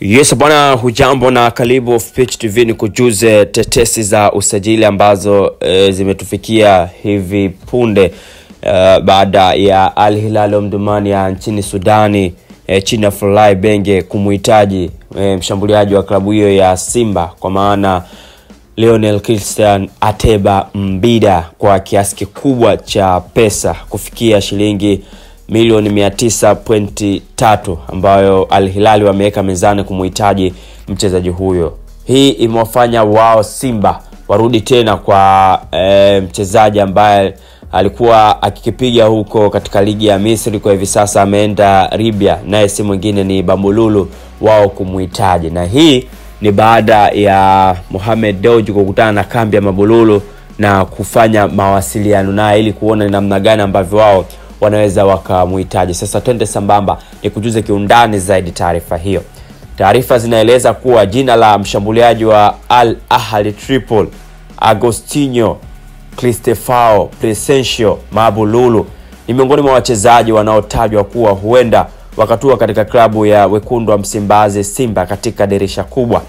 Yes bwana, hujambo na karibu Pitch TV ni kujuze tetesi za usajili ambazo zimetufikia hivi punde baada ya Al Hilal Omdurman ya nchini Sudani chini ya Fly Benge kumuhitaji mshambuliaji wa klabu hiyo ya Simba kwa maana Lionel Christian Ateba Mbida kwa kiasi kikubwa cha pesa kufikia shilingi milioni 900.3 ambayo Al Hilal wameweka mezani kumuhitaji mchezaji huyo. Hii imewafanya wao Simba warudi tena kwa mchezaji ambaye alikuwa akikipiga huko katika ligi ya Misri, kwa hivi sasa ameenda Libya, naye si mwingine ni Bambululu wao kumuhitaji. Na hii ni baada ya Mohamed Dewji kukutana na kambi ya Mabululu na kufanya mawasiliano naye ili kuona ni namna gani ambavyo wao wanaweza wakamuhitaji. Sasa twende sambamba nikujuze kiundani zaidi taarifa hiyo. Taarifa zinaeleza kuwa jina la mshambuliaji wa Al Ahly Tripoli Agostinho Cristefao Presencio Mabululu ni miongoni mwa wachezaji wanaotajwa kuwa huenda wakatua katika klabu ya wekundu wa Msimbazi Simba katika dirisha kubwa.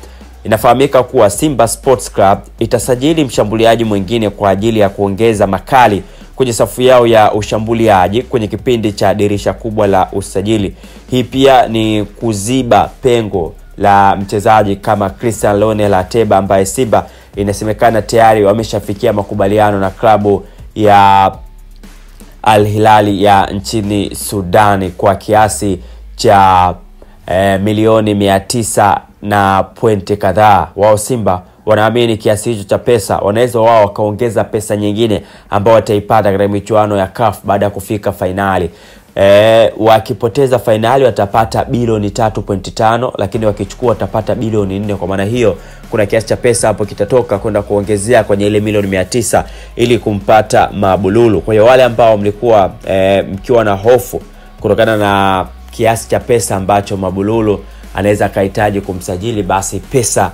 Inafahamika kuwa Simba Sports Club itasajili mshambuliaji mwingine kwa ajili ya kuongeza makali kwenye safu yao ya ushambuliaji kwenye kipindi cha dirisha kubwa la usajili. Hii pia ni kuziba pengo la mchezaji kama Christian Lionel Ateba ambaye Simba inasemekana tayari wameshafikia makubaliano na klabu ya Al Hilal ya nchini Sudani kwa kiasi cha milioni 900 na pointi kadhaa. Wao Simba wanaamini kiasi hicho cha pesa wanaweza wao wakaongeza pesa nyingine ambayo wataipata katika michuano ya CAF baada ya kufika finali. Wakipoteza finali watapata bilioni 3.5, lakini wakichukua watapata bilioni 4. Kwa maana hiyo kuna kiasi cha pesa hapo kitatoka kwenda kuongezea kwenye ile milioni 900 ili kumpata Mabululu. Kwa hiyo wale ambao mlikuwa mkiwa na hofu kutokana na kiasi cha pesa ambacho Mabululu anaweza kahitaji kumsajili, basi pesa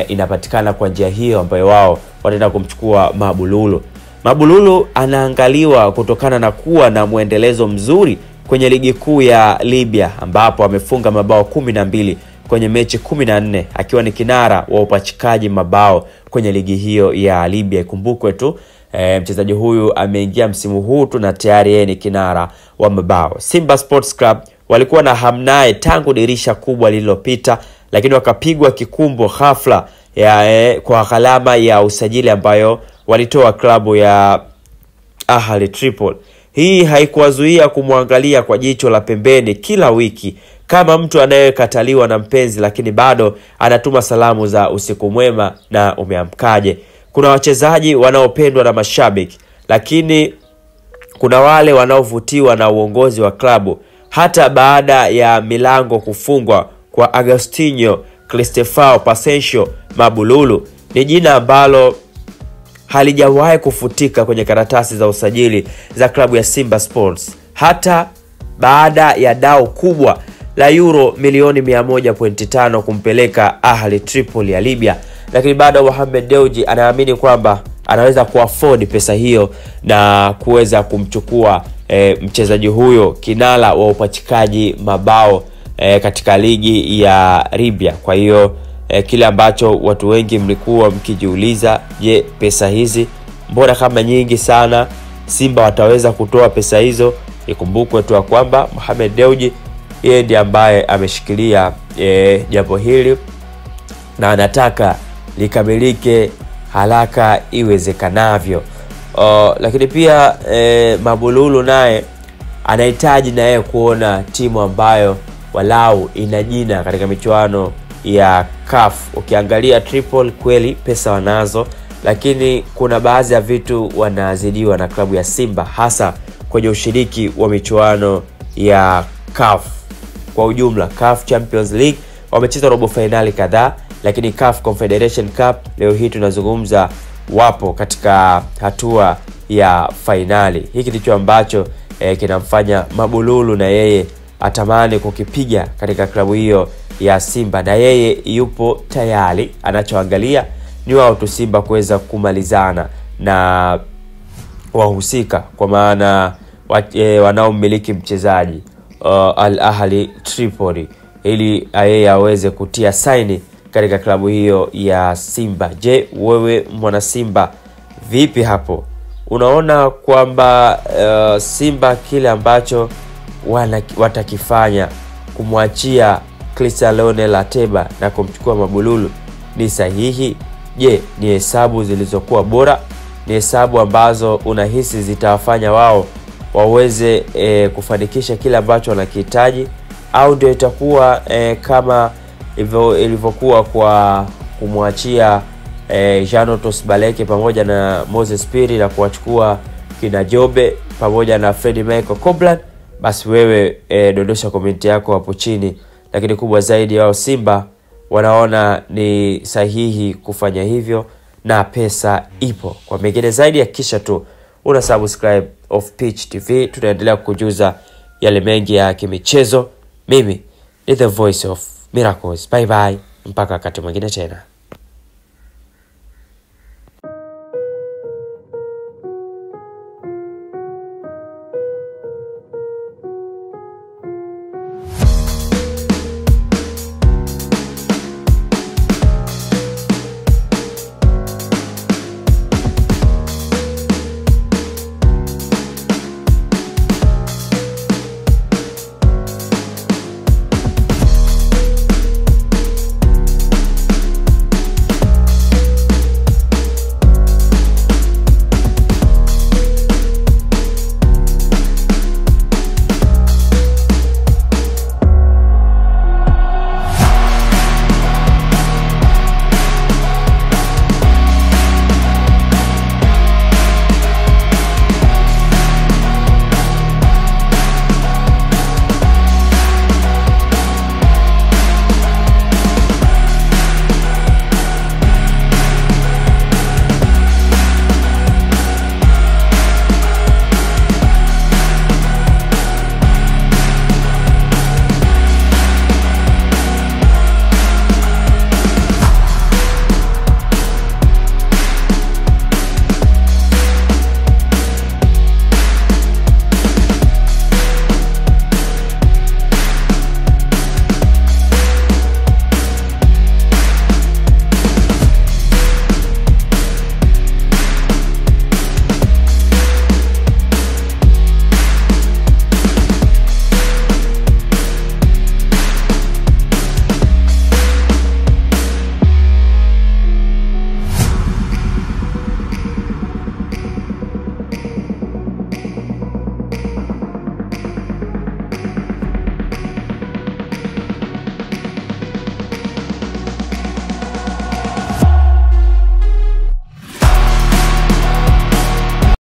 inapatikana kwa njia hiyo ambayo wao wataenda kumchukua Mabululu. Mabululu anaangaliwa kutokana na kuwa na muendelezo mzuri kwenye ligi kuu ya Libya ambapo amefunga mabao 12 kwenye mechi 14 akiwa ni kinara wa upachikaji mabao kwenye ligi hiyo ya Libya. Ikumbukwe tu mchezaji huyu ameingia msimu huu tu na tayari yeye ni kinara wa mabao. Simba Sports Club walikuwa na hamnaye tangu dirisha kubwa lililopita, lakini wakapigwa kikumbo ghafla kwa gharama ya usajili ambayo walitoa klabu ya Ahly Tripoli. Hii haikuwazuia kumwangalia kwa jicho la pembeni kila wiki kama mtu anayekataliwa na mpenzi, lakini bado anatuma salamu za usiku mwema na umeamkaje. Kuna wachezaji wanaopendwa na mashabiki, lakini kuna wale wanaovutiwa na uongozi wa klabu. Hata baada ya milango kufungwa kwa Agostinho Cristefao Presencio Mabululu, ni jina ambalo halijawahi kufutika kwenye karatasi za usajili za klabu ya Simba Sports. Hata baada ya dau kubwa la euro milioni 100.5 kumpeleka Ahly Tripoli ya Libya, lakini bado Mohamed Dewji anaamini kwamba anaweza kuafford pesa hiyo na kuweza kumchukua mchezaji huyo kinara wa upachikaji mabao katika ligi ya Libya. Kwa hiyo kile ambacho watu wengi mlikuwa mkijiuliza, je, pesa hizi mbona kama nyingi sana, Simba wataweza kutoa pesa hizo? Ikumbukwe tu kwamba Mohamed Dewji yeye ndiye ambaye ameshikilia jambo hili na anataka likamilike haraka iwezekanavyo. Lakini pia Mabululu naye anahitaji na yeye kuona timu ambayo walau ina jina katika michuano ya CAF. Ukiangalia Tripoli kweli pesa wanazo, lakini kuna baadhi ya vitu wanazidiwa na klabu ya Simba, hasa kwenye ushiriki wa michuano ya CAF. Kwa ujumla CAF Champions League wamecheza robo finali kadhaa, lakini CAF Confederation Cup leo hii tunazungumza wapo katika hatua ya finali. Hiki ndicho ambacho kinamfanya Mabululu na yeye atamani kukipiga katika klabu hiyo ya Simba, na yeye yupo tayari. Anachoangalia ni wao tu Simba kuweza kumalizana na wahusika, kwa maana wanaomiliki mchezaji Al Ahly Tripoli. ili yeye aweze kutia saini katika klabu hiyo ya Simba. Je, wewe mwana Simba vipi hapo? Unaona kwamba Simba kile ambacho watakifanya kumwachia Christian Leonel Ateba na kumchukua Mabululu ni sahihi? Je, ni hesabu zilizokuwa bora? Ni hesabu ambazo unahisi zitawafanya wao waweze kufanikisha kile ambacho wanakihitaji, au ndio itakuwa kama ilivyokuwa kwa kumwachia Janotos Baleke pamoja na Moses Piri na kuwachukua kina Jobe pamoja na Freddy Michael Koblan? Basi wewe dondosha komenti yako hapo chini. Lakini kubwa zaidi, wao Simba wanaona ni sahihi kufanya hivyo na pesa ipo. Kwa mengine zaidi hakikisha tu una subscribe of Pitch TV. Tunaendelea kukujuza yale mengi ya kimichezo. Mimi ni the voice of miracles. Bye bye, mpaka wakati mwingine tena.